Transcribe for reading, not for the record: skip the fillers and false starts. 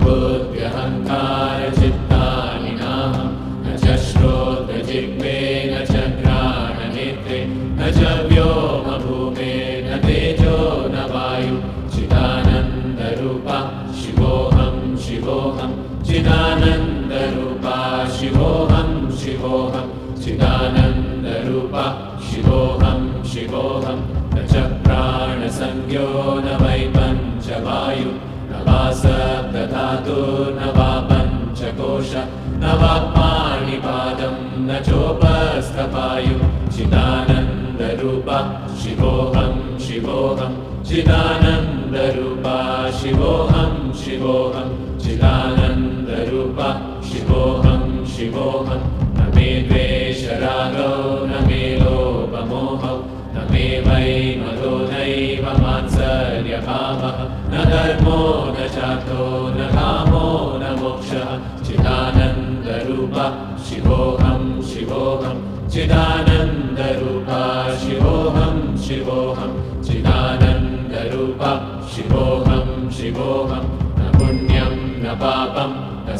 बुद्ध्यहङ्कारचित्तानि नाहं न च श्रोत्रजिह्वे न च घ्राणनेत्रे न च व्योमभूमेर्न तेजो न वायु चिदानन्दरूपा शिवोऽहं शिवोऽहं चिदानन्दरूपा शिवोऽहं शिवोऽहं चिदानन्दरूपा शिवोऽहं शिवोऽहं न च प्राणसंज्ञो न वै पञ्चवायु न वा सप्तधातुर्न वा पञ्चकोश न वा पाणिपादं न चोपस्थपायु चिदानन्दरूपा शिवोऽहं शिवोऽहं चिदानन्दरूपा शिवोऽहं शिवोऽहं चिदानन्दरूपा शिवोऽहं शिवोऽहं न मे द्वेषरागौ न मे लोभमोहौ न मे वै मदो नैव मात्सर्यभावः न धर्मो न चार्थो न कामो न मोक्षः चिदानन्दरूपा शिवोऽहं शिवोऽहं चिदानन्दरूपा शिवोऽहं शिवोऽहं चिदानन्दरूपा शिवोऽहं शिवोऽहं न पुण्यं न पापं न